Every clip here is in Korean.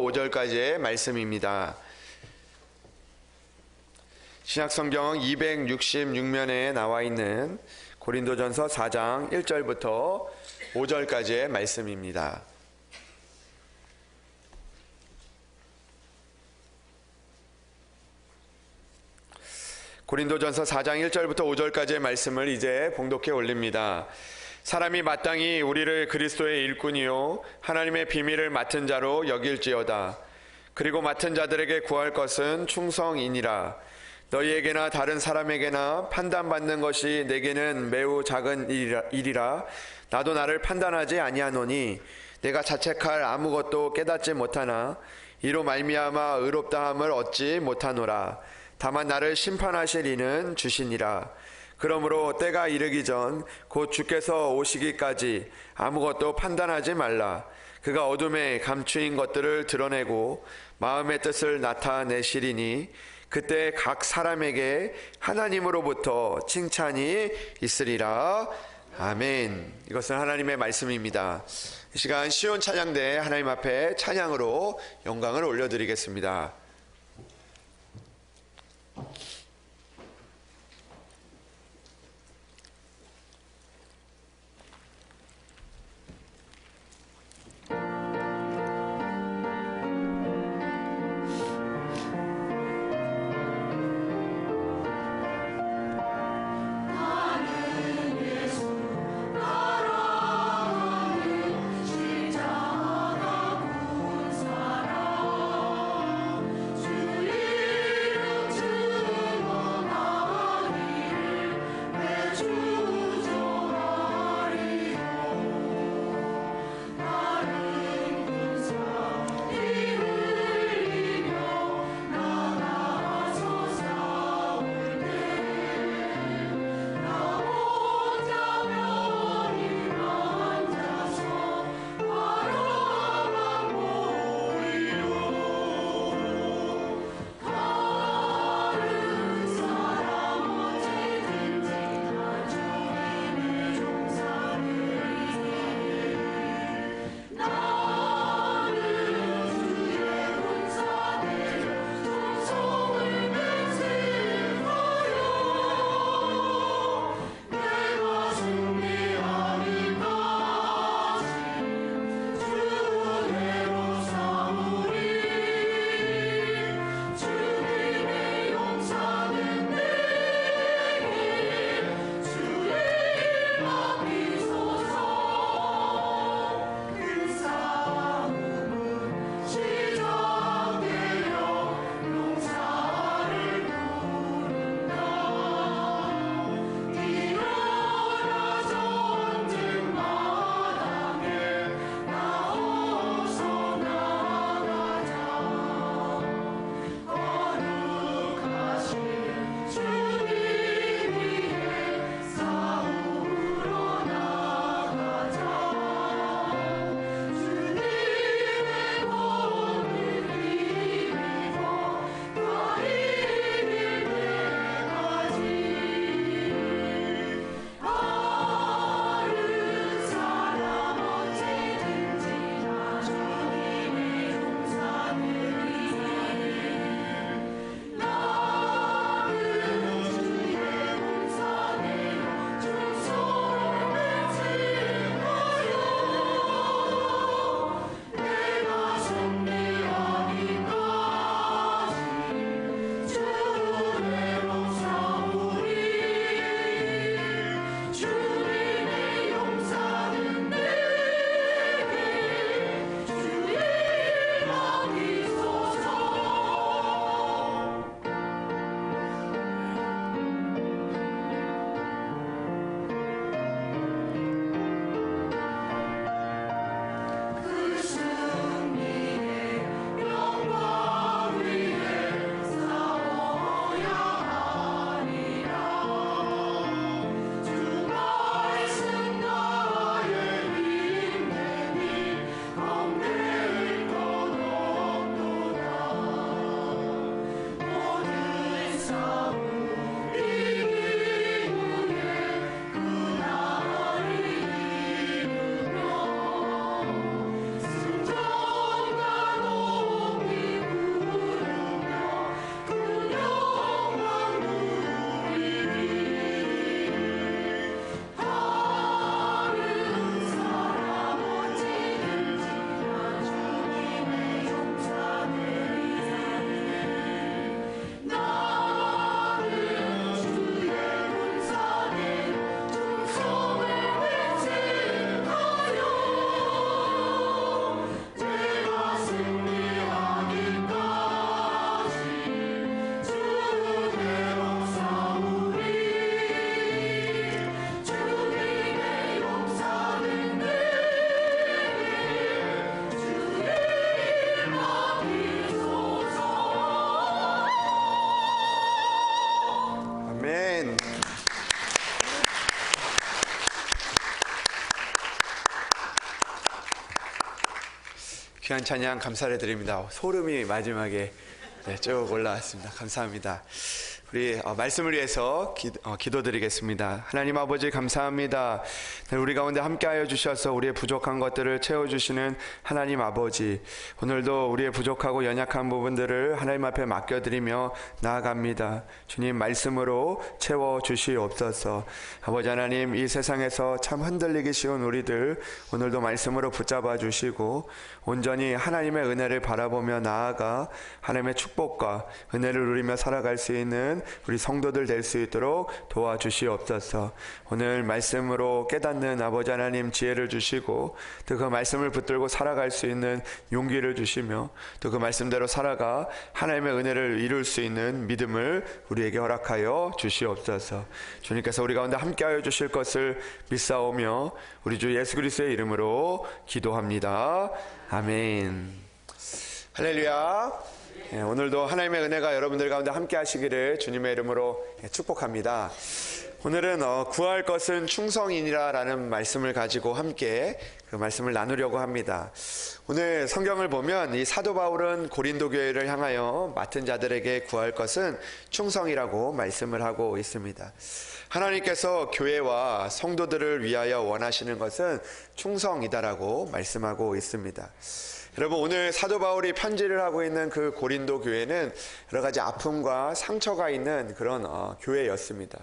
5절까지의 말씀입니다. 신약성경 266면에 나와 있는 고린도전서 4장 1절부터 5절까지의 말씀입니다. 고린도전서 4장 1절부터 5절까지의 말씀을 이제 봉독해 올립니다. 사람이 마땅히 우리를 그리스도의 일꾼이요 하나님의 비밀을 맡은 자로 여길지어다. 그리고 맡은 자들에게 구할 것은 충성이니라. 너희에게나 다른 사람에게나 판단받는 것이 내게는 매우 작은 일이라. 나도 나를 판단하지 아니하노니 내가 자책할 아무것도 깨닫지 못하나 이로 말미암아 의롭다함을 얻지 못하노라. 다만 나를 심판하실 이는 주시니라. 그러므로 때가 이르기 전 곧 주께서 오시기까지 아무것도 판단하지 말라. 그가 어둠에 감추인 것들을 드러내고 마음의 뜻을 나타내시리니 그때 각 사람에게 하나님으로부터 칭찬이 있으리라. 아멘. 이것은 하나님의 말씀입니다. 이 시간 시온 찬양대 하나님 앞에 찬양으로 영광을 올려드리겠습니다. 귀한 찬양 감사를 드립니다. 소름이 마지막에 쭉 올라왔습니다. 감사합니다. 우리 말씀을 위해서 기도드리겠습니다. 하나님 아버지 감사합니다. 우리 가운데 함께하여 주셔서 우리의 부족한 것들을 채워주시는 하나님 아버지, 오늘도 우리의 부족하고 연약한 부분들을 하나님 앞에 맡겨드리며 나아갑니다. 주님 말씀으로 채워주시옵소서. 아버지 하나님, 이 세상에서 참 흔들리기 쉬운 우리들 오늘도 말씀으로 붙잡아 주시고 온전히 하나님의 은혜를 바라보며 나아가 하나님의 축복과 은혜를 누리며 살아갈 수 있는 우리 성도들 될 수 있도록 도와주시옵소서. 오늘 말씀으로 깨닫는 아버지 하나님 지혜를 주시고 또 그 말씀을 붙들고 살아갈 수 있는 용기를 주시며 또 그 말씀대로 살아가 하나님의 은혜를 이룰 수 있는 믿음을 우리에게 허락하여 주시옵소서. 주님께서 우리 가운데 함께하여 주실 것을 믿사오며 우리 주 예수 그리스도의 이름으로 기도합니다. 아멘. 할렐루야. 오늘도 하나님의 은혜가 여러분들 가운데 함께 하시기를 주님의 이름으로 축복합니다. 오늘은 구할 것은 충성이니라 라는 말씀을 가지고 함께 그 말씀을 나누려고 합니다. 오늘 성경을 보면 이 사도 바울은 고린도 교회를 향하여 맡은 자들에게 구할 것은 충성이라고 말씀을 하고 있습니다. 하나님께서 교회와 성도들을 위하여 원하시는 것은 충성이다라고 말씀하고 있습니다. 여러분, 오늘 사도 바울이 편지를 하고 있는 그 고린도 교회는 여러 가지 아픔과 상처가 있는 그런 교회였습니다.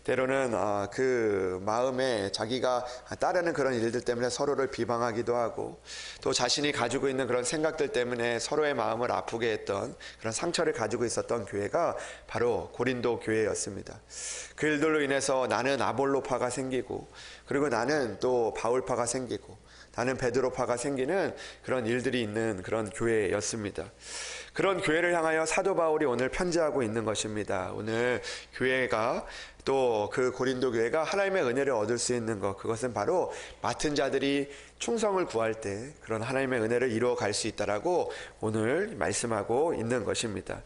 때로는 그 마음에 자기가 따르는 그런 일들 때문에 서로를 비방하기도 하고 또 자신이 가지고 있는 그런 생각들 때문에 서로의 마음을 아프게 했던 그런 상처를 가지고 있었던 교회가 바로 고린도 교회였습니다. 그 일들로 인해서 나는 아볼로파가 생기고 그리고 나는 또 바울파가 생기고 나는 베드로파가 생기는 그런 일들이 있는 그런 교회였습니다. 그런 교회를 향하여 사도 바울이 오늘 편지하고 있는 것입니다. 오늘 교회가 또 그 고린도 교회가 하나님의 은혜를 얻을 수 있는 것, 그것은 바로 맡은 자들이 충성을 구할 때 그런 하나님의 은혜를 이루어 갈 수 있다라고 오늘 말씀하고 있는 것입니다.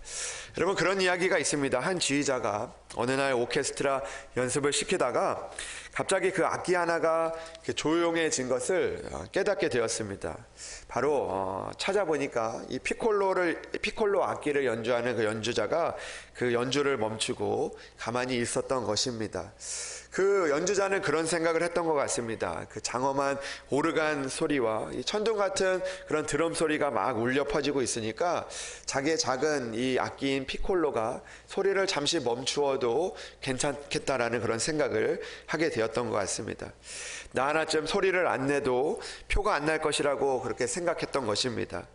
여러분, 그런 이야기가 있습니다. 한 지휘자가 어느 날 오케스트라 연습을 시키다가 갑자기 그 악기 하나가 조용해진 것을 깨닫게 되었습니다. 바로 찾아보니까 이 피콜로 악기를 연주하는 그 연주자가 그 연주를 멈추고 가만히 있었던 것입니다. 그 연주자는 그런 생각을 했던 것 같습니다. 그 장엄한 오르간 소리와 이 천둥 같은 그런 드럼 소리가 막 울려 퍼지고 있으니까 자기의 작은 이 악기인 피콜로가 소리를 잠시 멈추어도 괜찮겠다라는 그런 생각을 하게 되었던 것 같습니다. 나 하나쯤 소리를 안 내도 표가 안 날 것이라고 그렇게 생각했던 것입니다.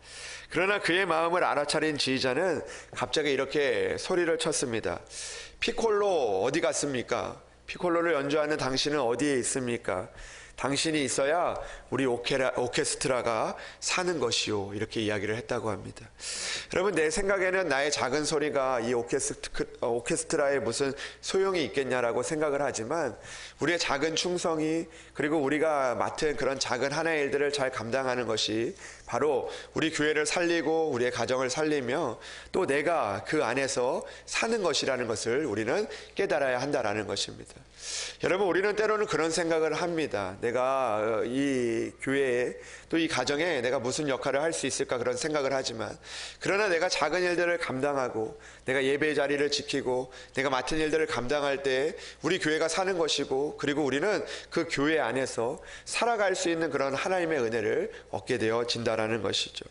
그러나 그의 마음을 알아차린 지휘자는 갑자기 이렇게 소리를 쳤습니다. 피콜로 어디 갔습니까? 피콜로를 연주하는 당신은 어디에 있습니까? 당신이 있어야 우리 오케스트라가 사는 것이요, 이렇게 이야기를 했다고 합니다. 여러분, 내 생각에는 나의 작은 소리가 이 오케스트라에 무슨 소용이 있겠냐라고 생각을 하지만 우리의 작은 충성이, 그리고 우리가 맡은 그런 작은 하나의 일들을 잘 감당하는 것이 바로 우리 교회를 살리고 우리의 가정을 살리며 또 내가 그 안에서 사는 것이라는 것을 우리는 깨달아야 한다라는 것입니다. 여러분, 우리는 때로는 그런 생각을 합니다. 내가 이 교회에 또 이 가정에 내가 무슨 역할을 할 수 있을까, 그런 생각을 하지만 그러나 내가 작은 일들을 감당하고 내가 예배의 자리를 지키고 내가 맡은 일들을 감당할 때 우리 교회가 사는 것이고, 그리고 우리는 그 교회 안에서 살아갈 수 있는 그런 하나님의 은혜를 얻게 되어진다라는 것이죠.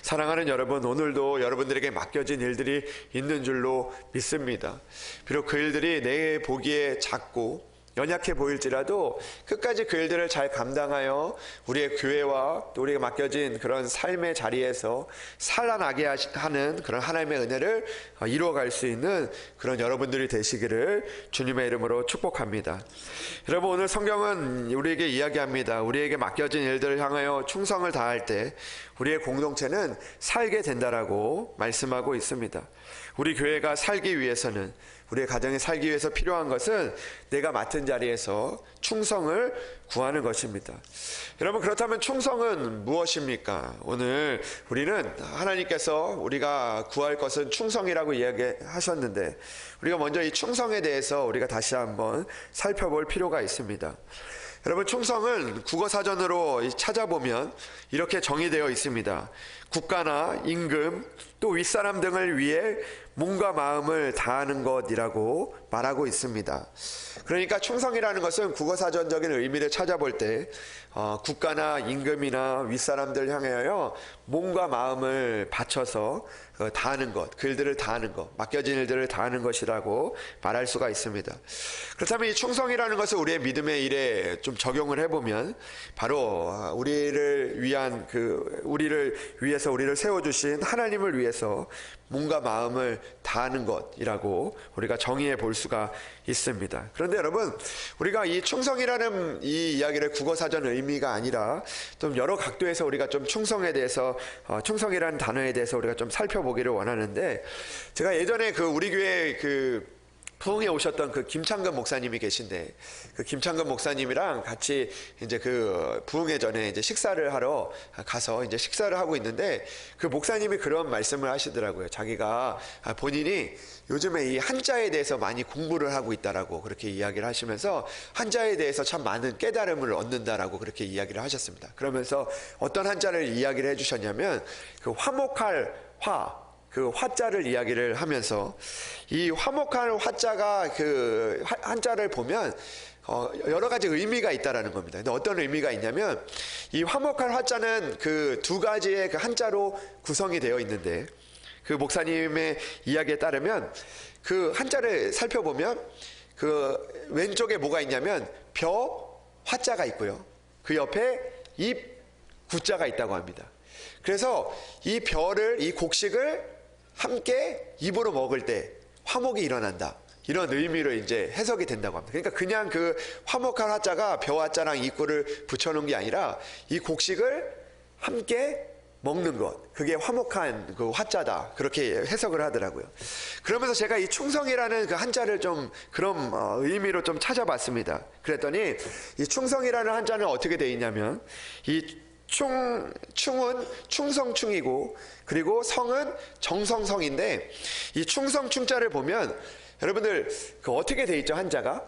사랑하는 여러분, 오늘도 여러분들에게 맡겨진 일들이 있는 줄로 믿습니다. 비록 그 일들이 내 보기에 작고 연약해 보일지라도 끝까지 그 일들을 잘 감당하여 우리의 교회와 또 우리가 맡겨진 그런 삶의 자리에서 살아나게 하는 그런 하나님의 은혜를 이루어갈 수 있는 그런 여러분들이 되시기를 주님의 이름으로 축복합니다. 여러분, 오늘 성경은 우리에게 이야기합니다. 우리에게 맡겨진 일들을 향하여 충성을 다할 때 우리의 공동체는 살게 된다라고 말씀하고 있습니다. 우리 교회가 살기 위해서는, 우리의 가정이 살기 위해서 필요한 것은 내가 맡은 자리에서 충성을 구하는 것입니다. 여러분, 그렇다면 충성은 무엇입니까? 오늘 우리는 하나님께서 우리가 구할 것은 충성이라고 이야기하셨는데 우리가 먼저 이 충성에 대해서 우리가 다시 한번 살펴볼 필요가 있습니다. 여러분, 충성은 국어사전으로 찾아보면 이렇게 정의되어 있습니다. 국가나 임금 또 윗사람 등을 위해 몸과 마음을 다하는 것이라고 말하고 있습니다. 그러니까 충성이라는 것은 국어사전적인 의미를 찾아볼 때 국가나 임금이나 윗사람들 향하여 몸과 마음을 바쳐서 다하는 것, 그 일들을 다하는 것, 맡겨진 일들을 다하는 것이라고 말할 수가 있습니다. 그렇다면 이 충성이라는 것을 우리의 믿음의 일에 좀 적용을 해보면 바로 우리를 위해서 우리를 세워주신 하나님을 위해서 몸과 마음을 다하는 것이라고 우리가 정의해 볼 수가 있습니다. 그런데 여러분, 우리가 이 충성이라는 이 이야기를 국어사전 의미가 아니라 좀 여러 각도에서 우리가 좀 충성에 대해서 충성이라는 단어에 대해서 우리가 좀 살펴보기를 원하는데, 제가 예전에 우리 교회 부흥에 오셨던 김창근 목사님이 계신데, 김창근 목사님이랑 같이 이제 부흥회 전에 이제 식사를 하러 가서 이제 식사를 하고 있는데, 그 목사님이 그런 말씀을 하시더라고요. 자기가 본인이 요즘에 이 한자에 대해서 많이 공부를 하고 있다라고 그렇게 이야기를 하시면서 한자에 대해서 참 많은 깨달음을 얻는다라고 그렇게 이야기를 하셨습니다. 그러면서 어떤 한자를 이야기를 해주셨냐면, 화목할 화자를 이야기를 하면서, 이 화목할 화자가 한자를 보면 여러 가지 의미가 있다라는 겁니다. 근데 어떤 의미가 있냐면, 이 화목할 화자는 두 가지의 한자로 구성이 되어 있는데, 그 목사님의 이야기에 따르면 한자를 살펴보면 왼쪽에 뭐가 있냐면 화자가 있고요, 그 옆에 구자가 있다고 합니다. 그래서 이 곡식을 함께 입으로 먹을 때 화목이 일어난다, 이런 의미로 이제 해석이 된다고 합니다. 그러니까 그냥 화목할 화자가 화자랑 입구를 붙여놓은 게 아니라 이 곡식을 함께 먹는 것, 그게 화목한 화자다, 그렇게 해석을 하더라고요. 그러면서 제가 이 충성이라는 한자를 좀 그런 의미로 좀 찾아봤습니다. 그랬더니 이 충성이라는 한자는 어떻게 되어 있냐면, 이 충은 충성충이고, 그리고 성은 정성성인데, 이 충성충자를 보면 여러분들 어떻게 되어 있죠? 한자가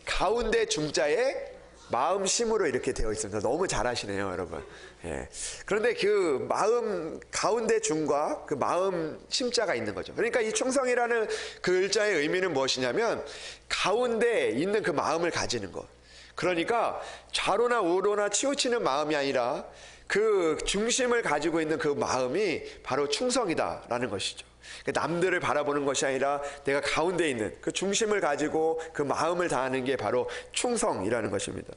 가운데 중자에 마음심으로 이렇게 되어 있습니다. 너무 잘하시네요, 여러분. 예. 그런데 가운데 중과 마음 심자가 있는 거죠. 그러니까 이 충성이라는 글자의 의미는 무엇이냐면, 가운데 있는 마음을 가지는 것. 그러니까 좌로나 우로나 치우치는 마음이 아니라 중심을 가지고 있는 마음이 바로 충성이다라는 것이죠. 남들을 바라보는 것이 아니라 내가 가운데 있는 중심을 가지고 마음을 다하는 게 바로 충성이라는 것입니다.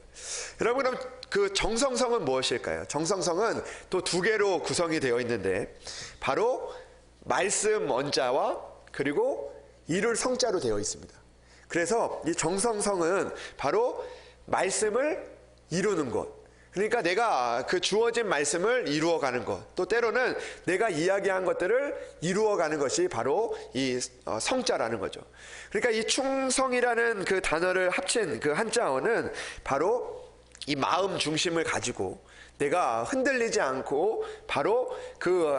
여러분, 그럼 정성성은 무엇일까요? 정성성은 또 두 개로 구성이 되어 있는데, 바로 말씀 원자와 그리고 이룰 성자로 되어 있습니다. 그래서 이 정성성은 바로 말씀을 이루는 것, 그러니까 내가 주어진 말씀을 이루어가는 것, 또 때로는 내가 이야기한 것들을 이루어가는 것이 바로 이 성자라는 거죠. 그러니까 이 충성이라는 단어를 합친 한자어는 바로 이 마음 중심을 가지고 내가 흔들리지 않고 바로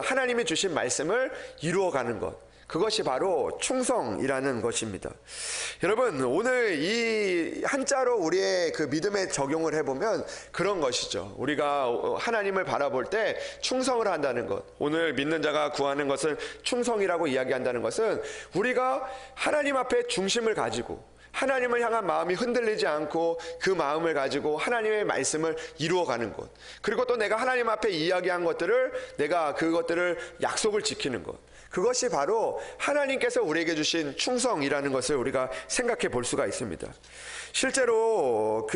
하나님이 주신 말씀을 이루어가는 것, 그것이 바로 충성이라는 것입니다. 여러분, 오늘 이 한자로 우리의 믿음에 적용을 해보면 그런 것이죠. 우리가 하나님을 바라볼 때 충성을 한다는 것, 오늘 믿는 자가 구하는 것은 충성이라고 이야기한다는 것은, 우리가 하나님 앞에 중심을 가지고 하나님을 향한 마음이 흔들리지 않고 그 마음을 가지고 하나님의 말씀을 이루어가는 것, 그리고 또 내가 하나님 앞에 이야기한 것들을 내가 그것들을 약속을 지키는 것, 그것이 바로 하나님께서 우리에게 주신 충성이라는 것을 우리가 생각해 볼 수가 있습니다. 실제로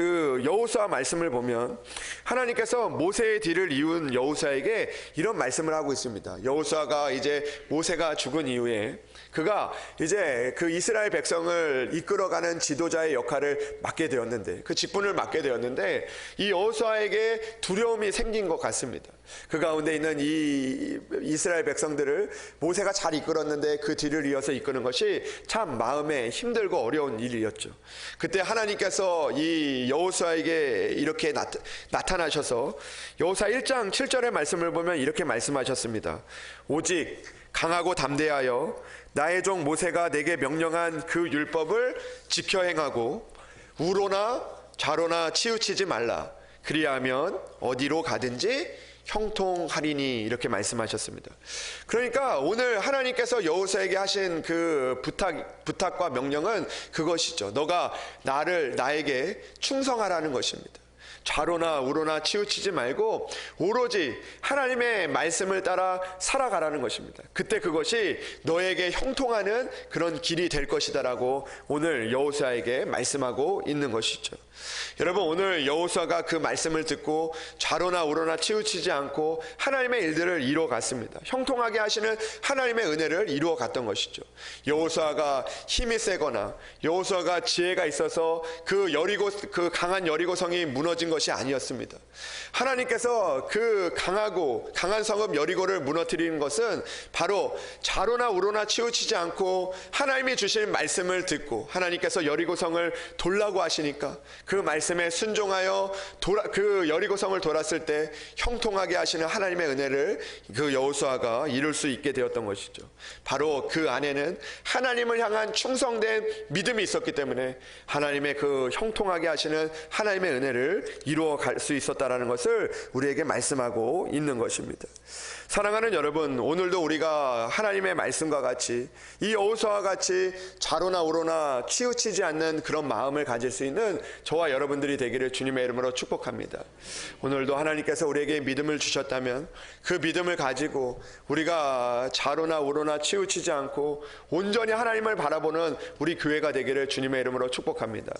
여호수아 말씀을 보면 하나님께서 모세의 뒤를 이은 여호수아에게 이런 말씀을 하고 있습니다. 여호수아가 이제 모세가 죽은 이후에 그가 이제 이스라엘 백성을 이끌어가는 지도자의 역할을 맡게 되었는데, 직분을 맡게 되었는데, 이 여호수아에게 두려움이 생긴 것 같습니다. 그 가운데 있는 이 이스라엘 백성들을 모세가 잘 이끌었는데 그 뒤를 이어서 이끄는 것이 참 마음에 힘들고 어려운 일이었죠. 그때 하나님께서 이 여호수아에게 이렇게 나타나셔서 여호수아 1장 7절의 말씀을 보면 이렇게 말씀하셨습니다. 오직 강하고 담대하여 나의 종 모세가 내게 명령한 그 율법을 지켜 행하고 우로나 좌로나 치우치지 말라. 그리하면 어디로 가든지 형통하리니, 이렇게 말씀하셨습니다. 그러니까 오늘 하나님께서 여호수아에게 하신 그 부탁과 명령은 그것이죠. 너가 나에게 충성하라는 것입니다. 좌로나 우로나 치우치지 말고 오로지 하나님의 말씀을 따라 살아가라는 것입니다. 그때 그것이 너에게 형통하는 그런 길이 될 것이다라고 오늘 여호수아에게 말씀하고 있는 것이죠. 여러분, 오늘 여호수아가 그 말씀을 듣고 좌로나 우로나 치우치지 않고 하나님의 일들을 이루어 갔습니다. 형통하게 하시는 하나님의 은혜를 이루어 갔던 것이죠. 여호수아가 힘이 세거나 여호수아가 지혜가 있어서 그 강한 여리고성이 무너진 것이 아니었습니다. 하나님께서 그 강한 성읍 여리고를 무너뜨리는 것은 바로 좌로나 우로나 치우치지 않고 하나님이 주신 말씀을 듣고 하나님께서 여리고성을 돌라고 하시니까 그 말씀에 순종하여 그 여리고성을 돌았을 때 형통하게 하시는 하나님의 은혜를 그 여호수아가 이룰 수 있게 되었던 것이죠. 바로 그 안에는 하나님을 향한 충성된 믿음이 있었기 때문에 하나님의 그 형통하게 하시는 하나님의 은혜를 이루어 갈 수 있었다라는 것을 우리에게 말씀하고 있는 것입니다. 사랑하는 여러분, 오늘도 우리가 하나님의 말씀과 같이 이 여호수아와 같이 좌로나 우로나 치우치지 않는 그런 마음을 가질 수 있는 저와 여러분들이 되기를 주님의 이름으로 축복합니다. 오늘도 하나님께서 우리에게 믿음을 주셨다면 그 믿음을 가지고 우리가 좌로나 우로나 치우치지 않고 온전히 하나님을 바라보는 우리 교회가 되기를 주님의 이름으로 축복합니다.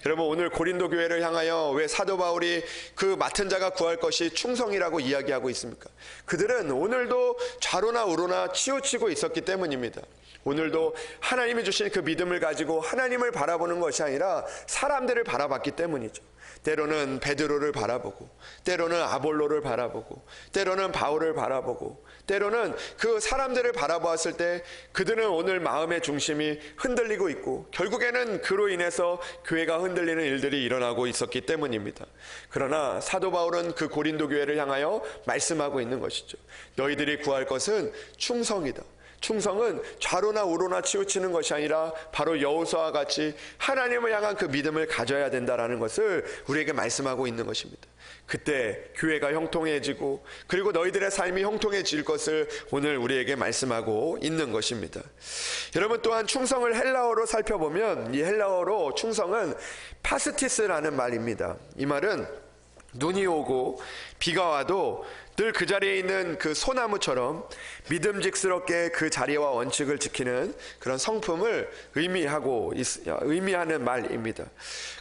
여러분, 오늘 고린도 교회를 향하여 왜 사도 바울이 그 맡은 자가 구할 것이 충성이라고 이야기하고 있습니까? 그들은 오늘도 좌로나 우로나 치우치고 있었기 때문입니다. 오늘도 하나님이 주신 그 믿음을 가지고 하나님을 바라보는 것이 아니라 사람들을 바라봤기 때문이죠. 때로는 베드로를 바라보고, 때로는 아볼로를 바라보고, 때로는 바울을 바라보고, 때로는 그 사람들을 바라보았을 때 그들은 오늘 마음의 중심이 흔들리고 있고 결국에는 그로 인해서 교회가 흔들리는 일들이 일어나고 있었기 때문입니다. 그러나 사도 바울은 그 고린도 교회를 향하여 말씀하고 있는 것이죠. 너희들이 구할 것은 충성이다. 충성은 좌로나 우로나 치우치는 것이 아니라 바로 여호수아와 같이 하나님을 향한 그 믿음을 가져야 된다라는 것을 우리에게 말씀하고 있는 것입니다. 그때 교회가 형통해지고 그리고 너희들의 삶이 형통해질 것을 오늘 우리에게 말씀하고 있는 것입니다. 여러분, 또한 충성을 헬라어로 살펴보면 이 헬라어로 충성은 파스티스라는 말입니다. 이 말은 눈이 오고 비가 와도 늘 그 자리에 있는 그 소나무처럼 믿음직스럽게 그 자리와 원칙을 지키는 그런 성품을 의미하는 말입니다.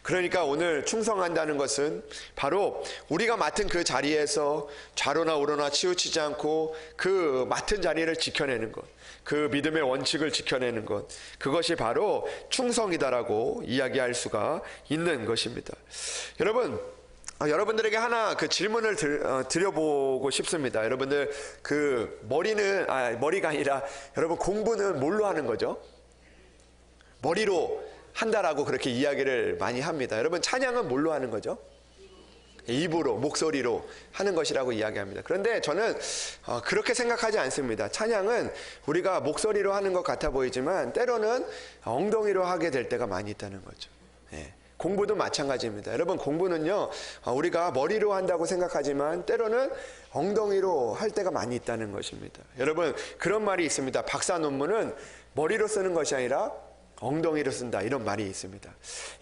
그러니까 오늘 충성한다는 것은 바로 우리가 맡은 그 자리에서 좌로나 우로나 치우치지 않고 그 맡은 자리를 지켜내는 것, 그 믿음의 원칙을 지켜내는 것, 그것이 바로 충성이다라고 이야기할 수가 있는 것입니다. 여러분들에게 하나 그 질문을 드려보고 싶습니다. 여러분들 그 머리가 아니라 여러분 공부는 뭘로 하는 거죠? 머리로 한다라고 그렇게 이야기를 많이 합니다. 여러분, 찬양은 뭘로 하는 거죠? 입으로, 목소리로 하는 것이라고 이야기합니다. 그런데 저는 그렇게 생각하지 않습니다. 찬양은 우리가 목소리로 하는 것 같아 보이지만 때로는 엉덩이로 하게 될 때가 많이 있다는 거죠. 예. 공부도 마찬가지입니다. 여러분, 공부는요, 우리가 머리로 한다고 생각하지만 때로는 엉덩이로 할 때가 많이 있다는 것입니다. 여러분, 그런 말이 있습니다. 박사 논문은 머리로 쓰는 것이 아니라 엉덩이로 쓴다, 이런 말이 있습니다.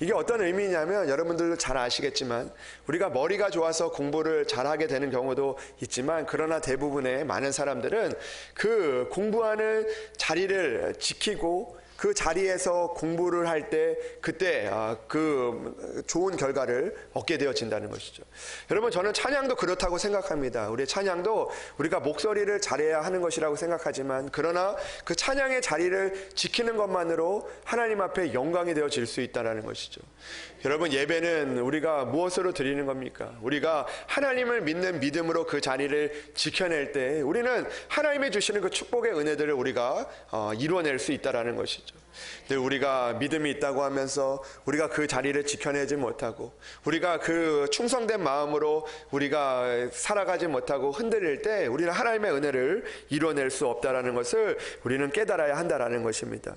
이게 어떤 의미냐면 여러분들도 잘 아시겠지만 우리가 머리가 좋아서 공부를 잘하게 되는 경우도 있지만 그러나 대부분의 많은 사람들은 그 공부하는 자리를 지키고 그 자리에서 공부를 할 때 그때 그 좋은 결과를 얻게 되어진다는 것이죠. 여러분, 저는 찬양도 그렇다고 생각합니다. 우리의 찬양도 우리가 목소리를 잘해야 하는 것이라고 생각하지만 그러나 그 찬양의 자리를 지키는 것만으로 하나님 앞에 영광이 되어질 수 있다는 것이죠. 여러분, 예배는 우리가 무엇으로 드리는 겁니까? 우리가 하나님을 믿는 믿음으로 그 자리를 지켜낼 때 우리는 하나님이 주시는 그 축복의 은혜들을 우리가 이루어낼 수 있다는 것이죠. 것이죠. 근데 우리가 믿음이 있다고 하면서 우리가 그 자리를 지켜내지 못하고 우리가 그 충성된 마음으로 우리가 살아가지 못하고 흔들릴 때 우리는 하나님의 은혜를 이뤄낼 수 없다라는 것을 우리는 깨달아야 한다라는 것입니다.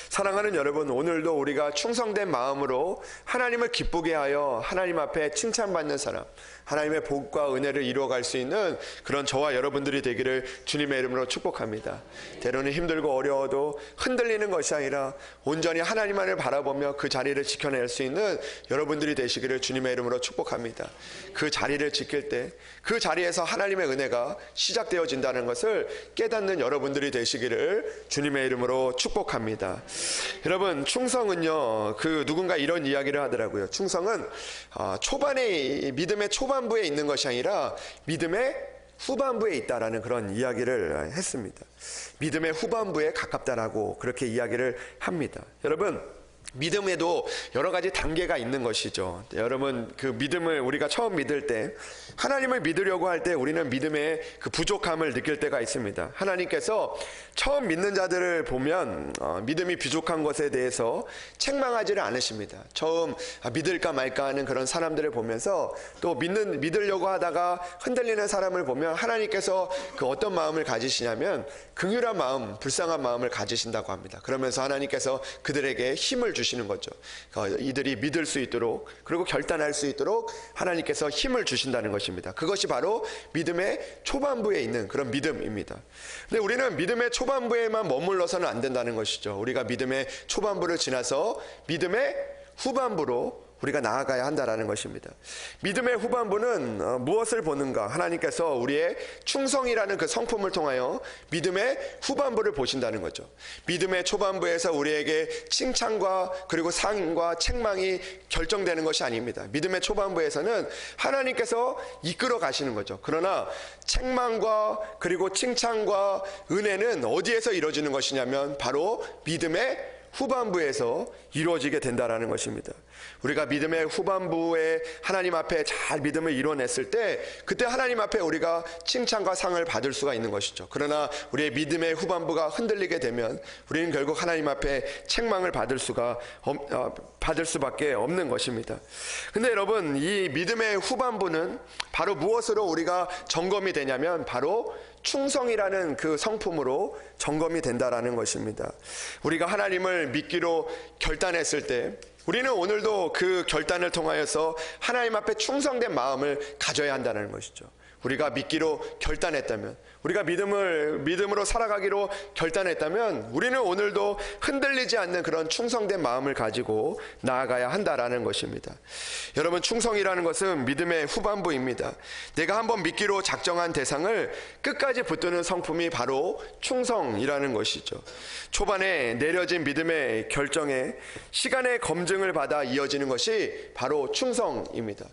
사랑하는 여러분, 오늘도 우리가 충성된 마음으로 하나님을 기쁘게 하여 하나님 앞에 칭찬받는 사람, 하나님의 복과 은혜를 이루어갈 수 있는 그런 저와 여러분들이 되기를 주님의 이름으로 축복합니다. 때로는 힘들고 어려워도 흔들리는 것이 아니라 온전히 하나님만을 바라보며 그 자리를 지켜낼 수 있는 여러분들이 되시기를 주님의 이름으로 축복합니다. 그 자리를 지킬 때 그 자리에서 하나님의 은혜가 시작되어진다는 것을 깨닫는 여러분들이 되시기를 주님의 이름으로 축복합니다. 여러분, 충성은요, 누군가 이런 이야기를 하더라고요. 충성은 믿음의 초반부에 있는 것이 아니라 믿음의 후반부에 있다라는 그런 이야기를 했습니다. 믿음의 후반부에 가깝다라고 그렇게 이야기를 합니다. 여러분, 믿음에도 여러 가지 단계가 있는 것이죠. 여러분, 그 믿음을 우리가 처음 믿을 때, 하나님을 믿으려고 할 때 우리는 믿음의 그 부족함을 느낄 때가 있습니다. 하나님께서 처음 믿는 자들을 보면 믿음이 부족한 것에 대해서 책망하지를 않으십니다. 처음 믿을까 말까 하는 그런 사람들을 보면서 또 믿으려고 하다가 흔들리는 사람을 보면 하나님께서 그 어떤 마음을 가지시냐면 긍휼한 마음, 불쌍한 마음을 가지신다고 합니다. 그러면서 하나님께서 그들에게 힘을 주시는 거죠. 이들이 믿을 수 있도록, 그리고 결단할 수 있도록 하나님께서 힘을 주신다는 것입니다. 그것이 바로 믿음의 초반부에 있는 그런 믿음입니다. 근데 우리는 믿음의 초반부에만 머물러서는 안 된다는 것이죠. 우리가 믿음의 초반부를 지나서 믿음의 후반부로 우리가 나아가야 한다는 것입니다. 믿음의 후반부는 무엇을 보는가? 하나님께서 우리의 충성이라는 그 성품을 통하여 믿음의 후반부를 보신다는 거죠. 믿음의 초반부에서 우리에게 칭찬과 그리고 상과 책망이 결정되는 것이 아닙니다. 믿음의 초반부에서는 하나님께서 이끌어 가시는 거죠. 그러나 책망과 그리고 칭찬과 은혜는 어디에서 이루어지는 것이냐면 바로 믿음의 후반부에서 이루어지게 된다라는 것입니다. 우리가 믿음의 후반부에 하나님 앞에 잘 믿음을 이뤄냈을 때 그때 하나님 앞에 우리가 칭찬과 상을 받을 수가 있는 것이죠. 그러나 우리의 믿음의 후반부가 흔들리게 되면 우리는 결국 하나님 앞에 책망을 받을 수밖에 없는 것입니다. 근데 여러분, 이 믿음의 후반부는 바로 무엇으로 우리가 점검이 되냐면 바로 충성이라는 그 성품으로 점검이 된다라는 것입니다. 우리가 하나님을 믿기로 결단했을 때 우리는 오늘도 그 결단을 통하여서 하나님 앞에 충성된 마음을 가져야 한다는 것이죠. 우리가 믿기로 결단했다면, 우리가 믿음으로 살아가기로 결단했다면 우리는 오늘도 흔들리지 않는 그런 충성된 마음을 가지고 나아가야 한다라는 것입니다. 여러분, 충성이라는 것은 믿음의 후반부입니다. 내가 한번 믿기로 작정한 대상을 끝까지 붙드는 성품이 바로 충성이라는 것이죠. 초반에 내려진 믿음의 결정에 시간의 검증을 받아 이어지는 것이 바로 충성입니다.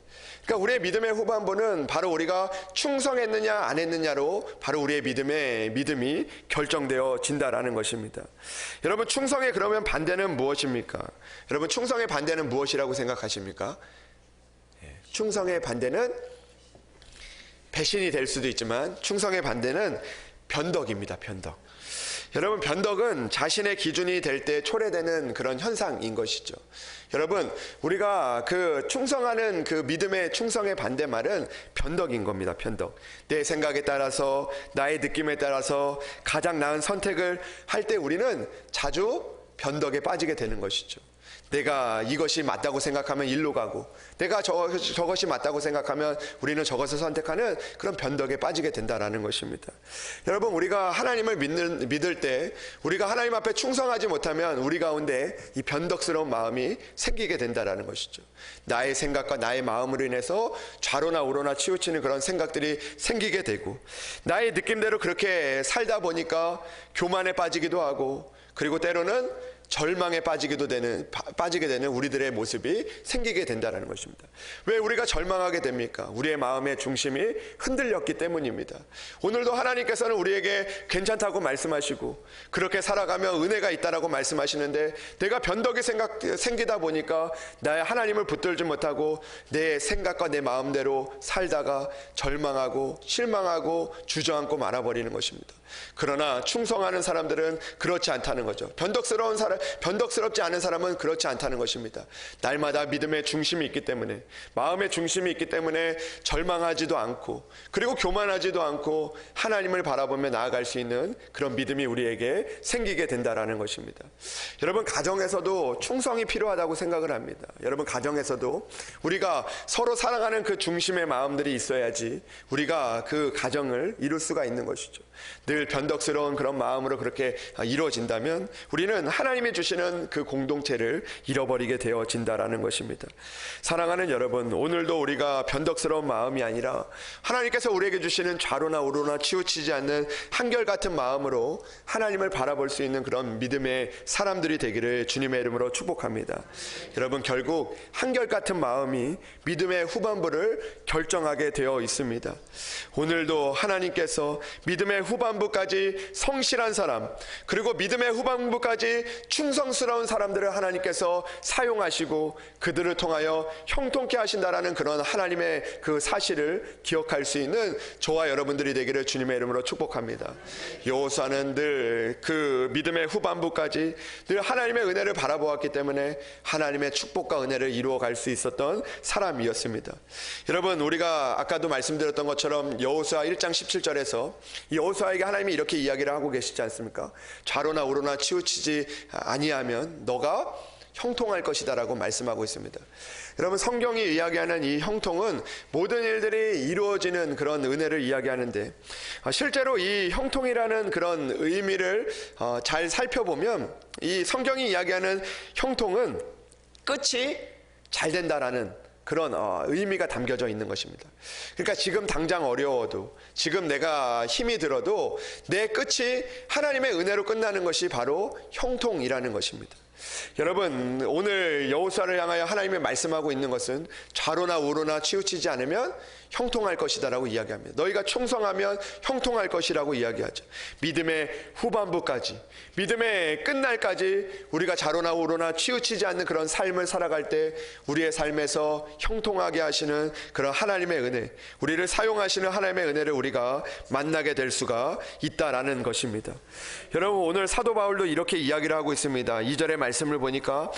그러니까 우리의 믿음의 후반부는 바로 우리가 충성했느냐 안 했느냐로 바로 우리의 믿음이 결정되어진다라는 것입니다. 여러분, 충성의 그러면 반대는 무엇입니까? 여러분, 충성의 반대는 무엇이라고 생각하십니까? 충성의 반대는 배신이 될 수도 있지만 충성의 반대는 변덕입니다. 변덕. 여러분, 변덕은 자신의 기준이 될 때 초래되는 그런 현상인 것이죠. 여러분, 우리가 그 충성하는 그 믿음의 충성의 반대말은 변덕인 겁니다. 변덕. 내 생각에 따라서, 나의 느낌에 따라서 가장 나은 선택을 할 때 우리는 자주 변덕에 빠지게 되는 것이죠. 내가 이것이 맞다고 생각하면 일로 가고, 내가 저것이 맞다고 생각하면 우리는 저것을 선택하는 그런 변덕에 빠지게 된다는 것입니다. 여러분, 우리가 하나님을 믿을 때 우리가 하나님 앞에 충성하지 못하면 우리 가운데 이 변덕스러운 마음이 생기게 된다는 것이죠. 나의 생각과 나의 마음으로 인해서 좌로나 우로나 치우치는 그런 생각들이 생기게 되고, 나의 느낌대로 그렇게 살다 보니까 교만에 빠지기도 하고, 그리고 때로는 절망에 빠지게 되는 우리들의 모습이 생기게 된다는 것입니다. 왜 우리가 절망하게 됩니까? 우리의 마음의 중심이 흔들렸기 때문입니다. 오늘도 하나님께서는 우리에게 괜찮다고 말씀하시고 그렇게 살아가면 은혜가 있다라고 말씀하시는데, 내가 변덕이 생기다 보니까 나의 하나님을 붙들지 못하고 내 생각과 내 마음대로 살다가 절망하고 실망하고 주저앉고 말아버리는 것입니다. 그러나 충성하는 사람들은 그렇지 않다는 거죠. 변덕스럽지 않은 사람은 그렇지 않다는 것입니다. 날마다 믿음의 중심이 있기 때문에, 마음의 중심이 있기 때문에 절망하지도 않고, 그리고 교만하지도 않고 하나님을 바라보며 나아갈 수 있는 그런 믿음이 우리에게 생기게 된다라는 것입니다. 여러분, 가정에서도 충성이 필요하다고 생각을 합니다. 여러분, 가정에서도 우리가 서로 사랑하는 그 중심의 마음들이 있어야지 우리가 그 가정을 이룰 수가 있는 것이죠. 늘 변덕스러운 그런 마음으로 그렇게 이루어진다면 우리는 하나님이 주시는 그 공동체를 잃어버리게 되어진다라는 것입니다. 사랑하는 여러분, 오늘도 우리가 변덕스러운 마음이 아니라 하나님께서 우리에게 주시는 좌로나 우로나 치우치지 않는 한결같은 마음으로 하나님을 바라볼 수 있는 그런 믿음의 사람들이 되기를 주님의 이름으로 축복합니다. 여러분, 결국 한결같은 마음이 믿음의 후반부를 결정하게 되어 있습니다. 오늘도 하나님께서 믿음의 후반부까지 성실한 사람, 그리고 믿음의 후반부까지 충성스러운 사람들을 하나님께서 사용하시고 그들을 통하여 형통케 하신다라는 그런 하나님의 그 사실을 기억할 수 있는 저와 여러분들이 되기를 주님의 이름으로 축복합니다. 여호수아는 늘 그 믿음의 후반부까지 늘 하나님의 은혜를 바라보았기 때문에 하나님의 축복과 은혜를 이루어갈 수 있었던 사람이었습니다. 여러분, 우리가 아까도 말씀드렸던 것처럼 여호수아 1장 17절에서 여호수아에게 하나님이 이렇게 이야기를 하고 계시지 않습니까? 좌로나 우로나 치우치지 아니하면 너가 형통할 것이다 라고 말씀하고 있습니다. 여러분, 성경이 이야기하는 이 형통은 모든 일들이 이루어지는 그런 은혜를 이야기하는데, 실제로 이 형통이라는 그런 의미를 잘 살펴보면 이 성경이 이야기하는 형통은 끝이 잘 된다라는 그런 의미가 담겨져 있는 것입니다. 그러니까 지금 당장 어려워도, 지금 내가 힘이 들어도 내 끝이 하나님의 은혜로 끝나는 것이 바로 형통이라는 것입니다. 여러분, 오늘 여호수아를 향하여 하나님이 말씀하고 있는 것은 좌로나 우로나 치우치지 않으면 형통할 것이다 라고 이야기합니다. 너희가 충성하면 형통할 것이라고 이야기하죠. 믿음의 후반부까지, 믿음의 끝날까지 우리가 좌로나 우로나 치우치지 않는 그런 삶을 살아갈 때 우리의 삶에서 형통하게 하시는 그런 하나님의 은혜, 우리를 사용하시는 하나님의 은혜를 우리가 만나게 될 수가 있다라는 것입니다. 여러분, 오늘 사도 바울도 이렇게 이야기를 하고 있습니다. 2절의 말씀을 보니까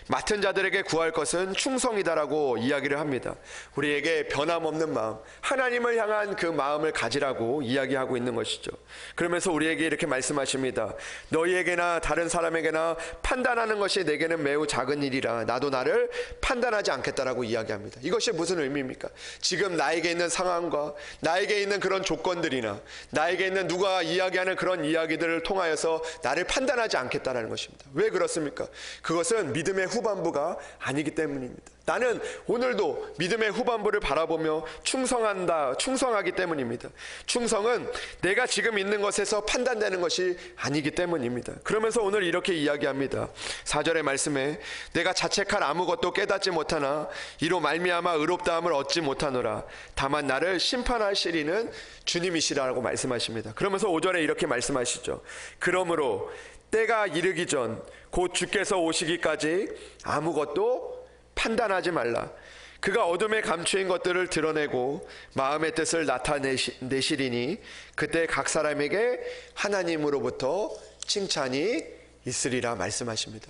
맡은 자들에게 구할 것은 충성이다라고 이야기를 합니다. 우리에게 변함없는 마음, 하나님을 향한 그 마음을 가지라고 이야기하고 있는 것이죠. 그러면서 우리에게 이렇게 말씀하십니다. 너희에게나 다른 사람에게나 판단하는 것이 내게는 매우 작은 일이라 나도 나를 판단하지 않겠다라고 이야기합니다. 이것이 무슨 의미입니까? 지금 나에게 있는 상황과 나에게 있는 그런 조건들이나 나에게 있는 누가 이야기하는 그런 이야기들을 통하여서 나를 판단하지 않겠다는 것입니다. 왜 그렇습니까? 그것은 믿음의 후반부가 아니기 때문입니다. 나는 오늘도 믿음의 후반부를 바라보며 충성하기 때문입니다. 충성은 내가 지금 있는 것에서 판단되는 것이 아니기 때문입니다. 그러면서 오늘 이렇게 이야기합니다. 4절의 말씀에 내가 자책할 아무것도 깨닫지 못하나 이로 말미암아 의롭다함을 얻지 못하노라. 다만 나를 심판하실 이는 주님이시라고 말씀하십니다. 그러면서 5절에 이렇게 말씀하시죠. 그러므로 때가 이르기 전 곧 주께서 오시기까지 아무것도 판단하지 말라. 그가 어둠에 감추인 것들을 드러내고 마음의 뜻을 나타내시리니 그때 각 사람에게 하나님으로부터 칭찬이 있으리라 말씀하십니다.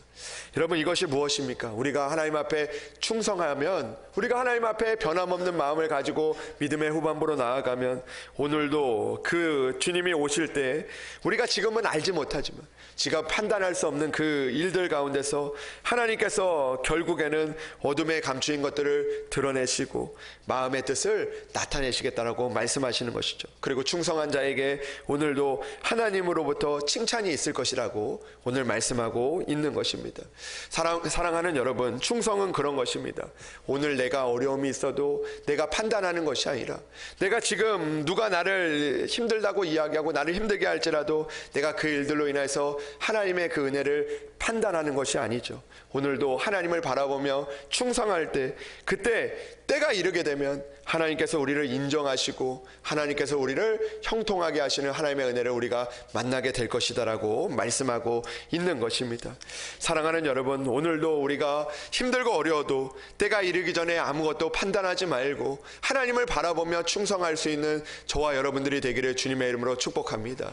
여러분, 이것이 무엇입니까? 우리가 하나님 앞에 충성하면, 우리가 하나님 앞에 변함없는 마음을 가지고 믿음의 후반부로 나아가면 오늘도 그 주님이 오실 때 우리가 지금은 알지 못하지만 지금 판단할 수 없는 그 일들 가운데서 하나님께서 결국에는 어둠에 감추인 것들을 드러내시고 마음의 뜻을 나타내시겠다라고 말씀하시는 것이죠. 그리고 충성한 자에게 오늘도 하나님으로부터 칭찬이 있을 것이라고 오늘 말씀하고 있는 것입니다. 사랑하는 여러분, 충성은 그런 것입니다. 오늘 내가 어려움이 있어도 내가 판단하는 것이 아니라, 내가 지금 누가 나를 힘들다고 이야기하고 나를 힘들게 할지라도 내가 그 일들로 인해서 하나님의 그 은혜를 판단하는 것이 아니죠. 오늘도 하나님을 바라보며 충성할 때, 그때 때가 이르게 되면 하나님께서 우리를 인정하시고 하나님께서 우리를 형통하게 하시는 하나님의 은혜를 우리가 만나게 될 것이다라고 말씀하고 있는 것입니다. 사랑하는 여러분, 오늘도 우리가 힘들고 어려워도 때가 이르기 전에 아무것도 판단하지 말고 하나님을 바라보며 충성할 수 있는 저와 여러분들이 되기를 주님의 이름으로 축복합니다.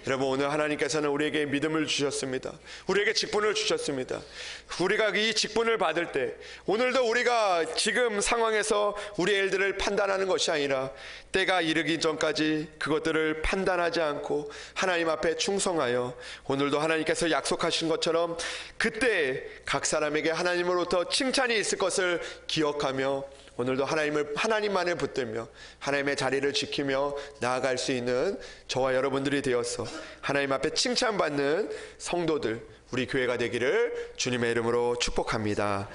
여러분, 오늘 하나님께서는 우리에게 믿음을 주셨습니다. 우리에게 직분을 주셨습니다. 우리가 이 직분을 받을 때 오늘도 우리가 지금 상황에서 우리 일들을 판단하는 것이 아니라 때가 이르기 전까지 그것들을 판단하지 않고 하나님 앞에 충성하여 오늘도 하나님께서 약속하신 것처럼 그때 각 사람에게 하나님으로부터 칭찬이 있을 것을 기억하며 오늘도 하나님만을 붙들며 하나님의 자리를 지키며 나아갈 수 있는 저와 여러분들이 되어서 하나님 앞에 칭찬받는 성도들, 우리 교회가 되기를 주님의 이름으로 축복합니다.